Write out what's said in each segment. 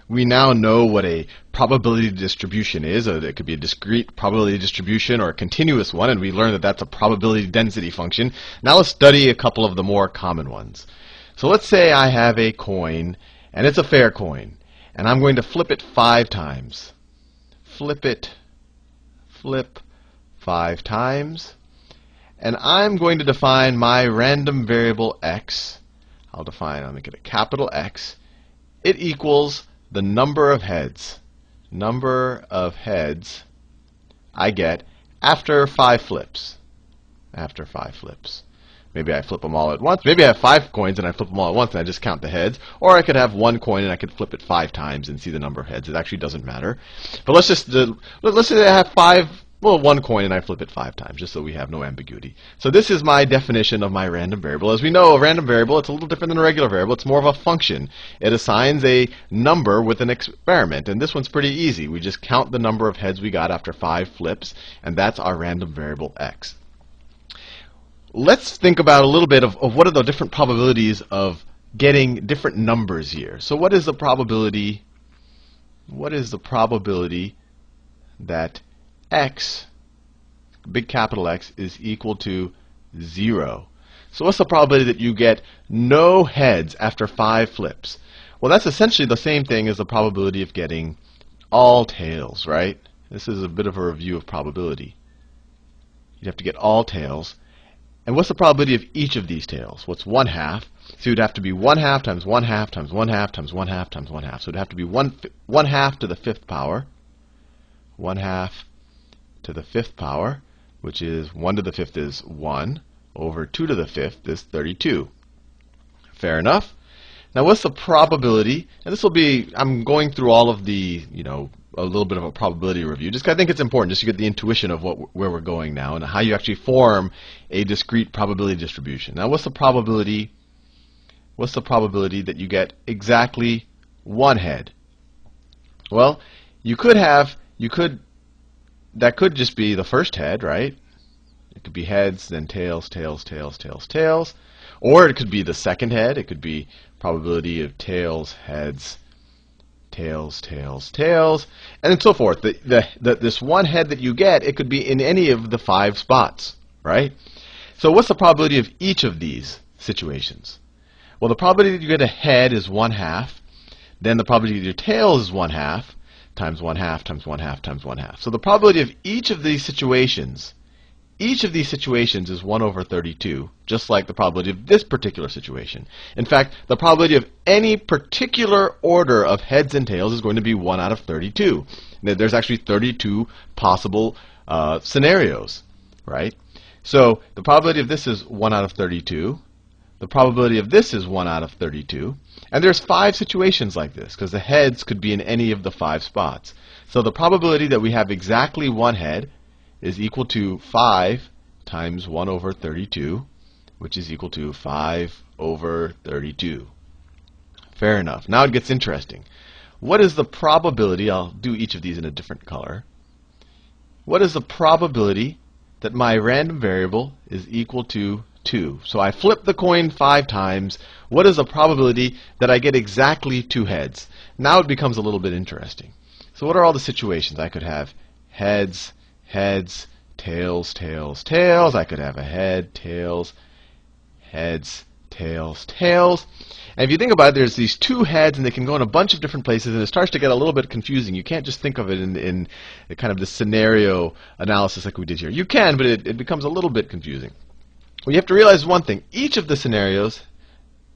we now know what a probability distribution is. It could be a discrete probability distribution or a continuous one, and we learned that that's a probability density function. Now let's study a couple of the more common ones. So let's say I have a coin, and it's a fair coin, and I'm going to flip it 5 times. Flip 5 times, and I'm going to define my random variable x. I'll make it a capital X. It equals the number of heads. Number of heads I get after 5 flips. After 5 flips. Maybe I flip them all at once. Maybe I have 5 coins and I flip them all at once and I just count the heads. Or I could have 1 coin and I could flip it 5 times and see the number of heads. It actually doesn't matter. But let's say I have 1 coin and I flip it 5 times, just so we have no ambiguity. So this is my definition of my random variable. As we know, a random variable, it's a little different than a regular variable. It's more of a function. It assigns a number with an experiment. And this one's pretty easy. We just count the number of heads we got after 5 flips, and that's our random variable x. Let's think about a little bit of what are the different probabilities of getting different numbers here. So what is the probability? What is the probability that x, big capital X, is equal to 0? So what's the probability that you get no heads after 5 flips? Well, that's essentially the same thing as the probability of getting all tails, right? This is a bit of a review of probability. You'd have to get all tails. And what's the probability of each of these tails? What's 1/2? So you'd have to be 1/2 times 1/2 times 1/2 times 1/2 times 1/2. So it'd have to be 1/2 to the 5th power. 1/2 to the 5th power, which is 1 to the 5th is 1, over 2 to the 5th is 32. Fair enough. Now what's the probability? And this will be, I'm going through all of the, a little bit of a probability review. Just 'cause I think it's important just to get the intuition of where we're going now and how you actually form a discrete probability distribution. Now what's the probability? What's the probability that you get exactly 1 head? Well, that could just be the first head, right? It could be heads, then tails, tails, tails, tails, tails. Or it could be the second head. It could be probability of tails, heads, tails, tails, tails, and so forth. This 1 head that you get, it could be in any of the 5 spots, right? So what's the probability of each of these situations? Well, the probability that you get a head is 1/2. Then the probability of your tail is 1/2. Times 1/2 times 1/2 times 1/2. So the probability of each of these situations is 1 over 32, just like the probability of this particular situation. In fact, the probability of any particular order of heads and tails is going to be 1 out of 32. There's actually 32 possible scenarios, right? So the probability of this is 1 out of 32. The probability of this is 1 out of 32. And there's 5 situations like this, because the heads could be in any of the 5 spots. So the probability that we have exactly 1 head is equal to 5 times 1 over 32, which is equal to 5 over 32. Fair enough. Now it gets interesting. What is the probability? I'll do each of these in a different color. What is the probability that my random variable is equal to 2? So I flip the coin 5 times. What is the probability that I get exactly 2 heads? Now it becomes a little bit interesting. So what are all the situations? I could have heads, heads, tails, tails, tails. I could have a head, tails, heads, tails, tails. And if you think about it, there's these 2 heads, and they can go in a bunch of different places, and it starts to get a little bit confusing. You can't just think of it in kind of the scenario analysis like we did here. You can, but it becomes a little bit confusing. Well, you have to realize one thing. Each of the scenarios,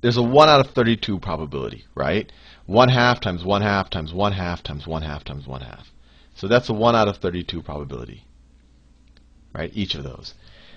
there's a 1 out of 32 probability, right? 1/2 times 1/2 times 1/2 times 1/2 times 1/2. So that's a 1 out of 32 probability, right? Each of those.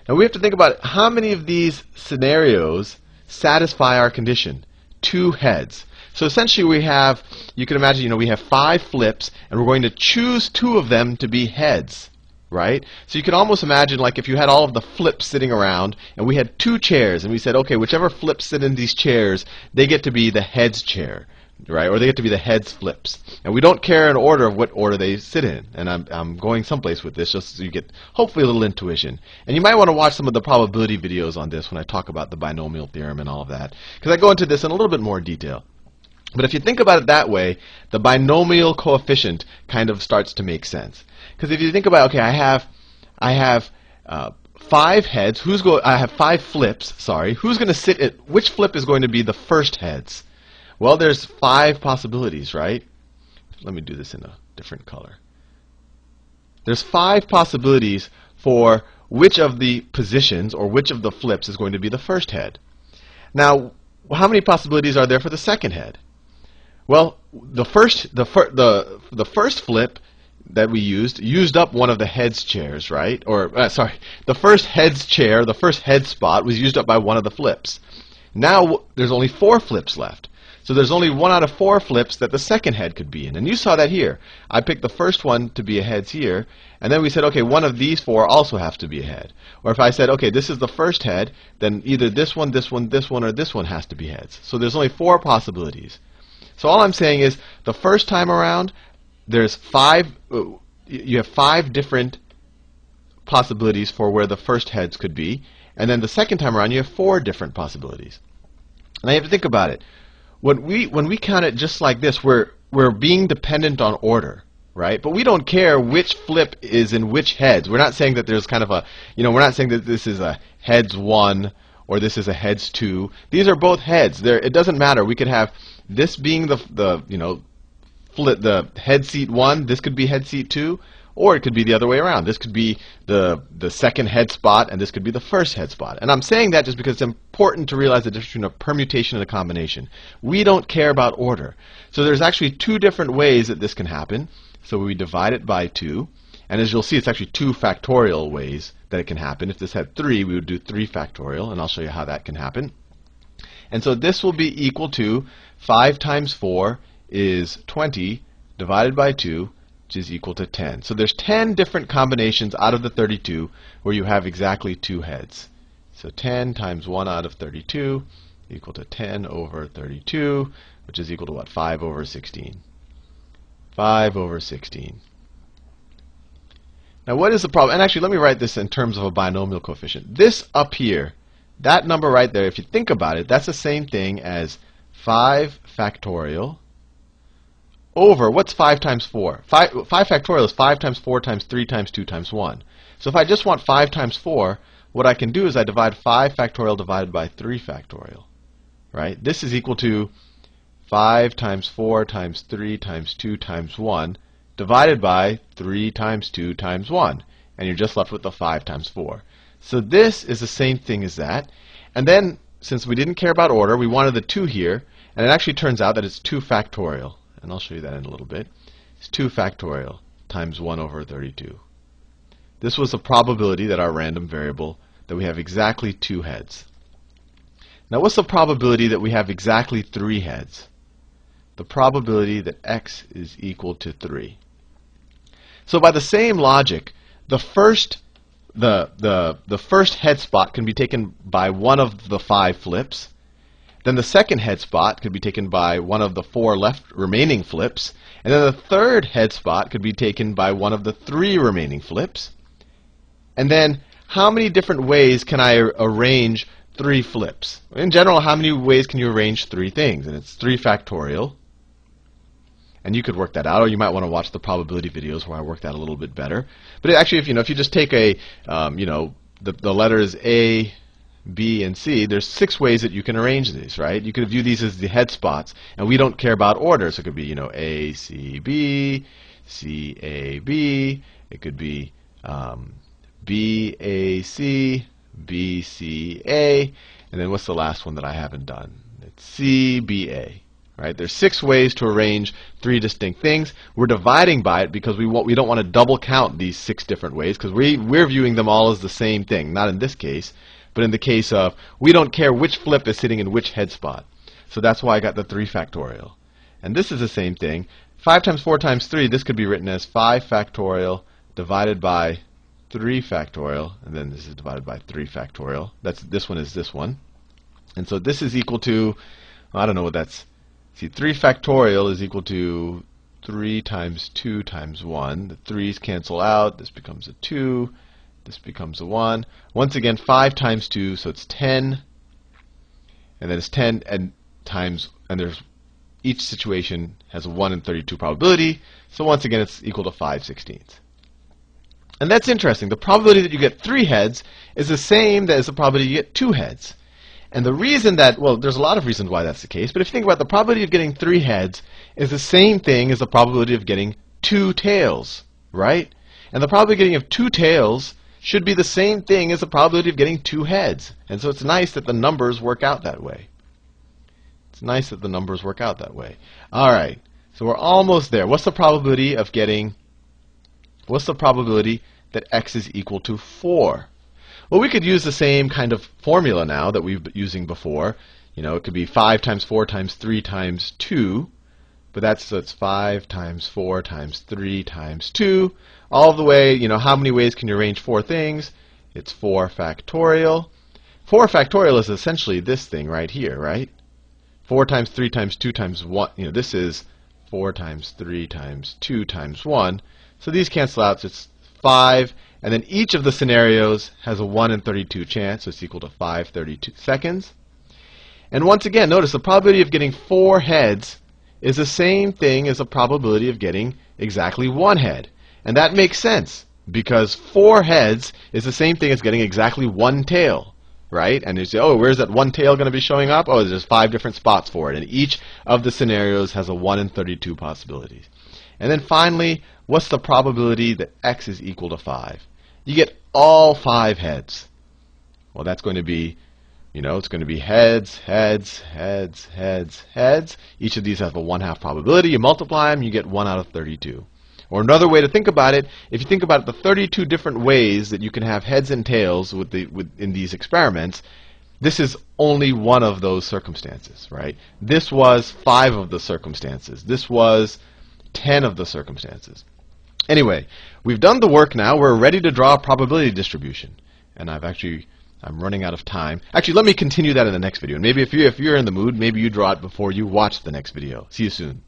Now we have to think about how many of these scenarios satisfy our condition. 2 heads. So essentially we have, you can imagine, we have 5 flips, and we're going to choose 2 of them to be heads. Right? So you can almost imagine like if you had all of the flips sitting around and we had 2 chairs and we said, okay, whichever flips sit in these chairs, they get to be the heads chair, right? Or they get to be the heads flips. And we don't care in order of what order they sit in. And I'm going someplace with this just so you get hopefully a little intuition. And you might want to watch some of the probability videos on this when I talk about the binomial theorem and all of that, because I go into this in a little bit more detail. But if you think about it that way, the binomial coefficient kind of starts to make sense. Because if you think about, okay, I have 5 heads. I have 5 flips. Sorry, who's going to sit at which flip is going to be the first heads? Well, there's 5 possibilities, right? Let me do this in a different color. There's 5 possibilities for which of the positions or which of the flips is going to be the first head. Now, how many possibilities are there for the second head? Well, the first flip that we used up one of the heads chairs, right? Or sorry, the first heads chair, the first head spot was used up by one of the flips. Now there's only 4 flips left. So there's only 1 out of 4 flips that the second head could be in. And you saw that here. I picked the first one to be a heads here, and then we said, okay, one of these 4 also have to be a head. Or if I said, okay, this is the first head, then either this one, this one, this one, or this one has to be heads. So there's only 4 possibilities. So all I'm saying is, the first time around, there's 5. You have 5 different possibilities for where the first heads could be, and then the second time around, you have 4 different possibilities. Now you have to think about it. When we count it just like this, we're being dependent on order, right? But we don't care which flip is in which heads. We're not saying that there's kind of a, we're not saying that this is a heads 1 or this is a heads 2. These are both heads. It doesn't matter. We could have this being the head seat 1. This could be head seat 2, or it could be the other way around. This could be the second head spot, and this could be the first head spot. And I'm saying that just because it's important to realize the difference between a permutation and a combination. We don't care about order. So there's actually 2 different ways that this can happen. So we divide it by 2. And as you'll see, it's actually 2 factorial ways that it can happen. If this had 3, we would do 3 factorial, and I'll show you how that can happen. And so this will be equal to 5 times 4 is 20 divided by 2, which is equal to 10. So there's 10 different combinations out of the 32 where you have exactly 2 heads. So 10 times 1 out of 32 equal to 10 over 32, which is equal to what? 5 over 16. 5 over 16. Now what is the problem? And actually, let me write this in terms of a binomial coefficient. This up here, that number right there, if you think about it, that's the same thing as 5 factorial over, what's 5 times 4? 5 factorial is 5 times 4 times 3 times 2 times 1. So if I just want 5 times 4, what I can do is I divide 5 factorial divided by 3 factorial. Right? This is equal to 5 times 4 times 3 times 2 times 1 divided by 3 times 2 times 1. And you're just left with the 5 times 4. So this is the same thing as that. And then, since we didn't care about order, we wanted the 2 here. And it actually turns out that it's 2 factorial. And I'll show you that in a little bit. It's 2 factorial times 1 over 32. This was a probability that our random variable, that we have exactly 2 heads. Now what's the probability that we have exactly 3 heads? The probability that x is equal to 3. So by the same logic, the first head spot can be taken by one of the 5 flips. Then the second head spot could be taken by one of the 4 remaining flips. And then the third head spot could be taken by one of the 3 remaining flips. And then how many different ways can I arrange 3 flips? In general, how many ways can you arrange 3 things? And it's 3 factorial. And you could work that out, or you might want to watch the probability videos where I work that a little bit better. But actually, if you just take the letters A, B, and C, there's 6 ways that you can arrange these, right? You could view these as the head spots, and we don't care about order. So it could be, A, C, B, C, A, B. It could be B, A, C, B, C, A, and then what's the last one that I haven't done? It's C, B, A. Right? There's 6 ways to arrange 3 distinct things. We're dividing by it because we don't want to double count these 6 different ways, because we're viewing them all as the same thing. Not in this case, but in the case of we don't care which flip is sitting in which head spot. So that's why I got the 3 factorial. And this is the same thing. 5 times 4 times 3, this could be written as 5 factorial divided by 3 factorial, and then this is divided by 3 factorial. This one is this one. And so this is equal to, I don't know what that's. See, 3 factorial is equal to 3 times 2 times 1. The 3's cancel out. This becomes a 2. This becomes a 1. Once again, 5 times 2, so it's 10. And then it's 10 and times, and there's each situation has a 1 in 32 probability. So once again, it's equal to 5/16. And that's interesting. The probability that you get 3 heads is the same as the probability you get 2 heads. And the reason that, well, there's a lot of reasons why that's the case, but if you think about it, the probability of getting 3 heads is the same thing as the probability of getting 2 tails, right? And the probability of getting 2 tails should be the same thing as the probability of getting 2 heads. And so it's nice that the numbers work out that way. It's nice that the numbers work out that way. All right, so we're almost there. What's the probability that x is equal to 4? Well, we could use the same kind of formula now that we've been using before. You know, it could be 5 times 4 times 3 times 2. But so it's 5 times 4 times 3 times 2. All the way, you know, how many ways can you arrange 4 things? It's 4 factorial. 4 factorial is essentially this thing right here, right? 4 times 3 times 2 times 1. You know, this is 4 times 3 times 2 times 1. So these cancel out, so it's 5. And then each of the scenarios has a 1 in 32 chance, so it's equal to 5/32. And once again, notice the probability of getting 4 heads is the same thing as the probability of getting exactly 1 head. And that makes sense, because 4 heads is the same thing as getting exactly 1 tail, right? And you say, oh, where's that 1 tail going to be showing up? Oh, there's 5 different spots for it, and each of the scenarios has a 1 in 32 possibilities. And then finally, what's the probability that x is equal to 5? You get all 5 heads. Well, that's going to be, you know, it's going to be heads, heads, heads, heads, heads. Each of these have a 1/2 probability. You multiply them, you get 1 out of 32. Or another way to think about it, if you think about the 32 different ways that you can have heads and tails in these experiments, this is only one of those circumstances, right? This was 5 of the circumstances. This was 10 of the circumstances. Anyway, we've done the work now. We're ready to draw a probability distribution. And I'm running out of time. Actually, let me continue that in the next video. And maybe if you're in the mood, maybe you draw it before you watch the next video. See you soon.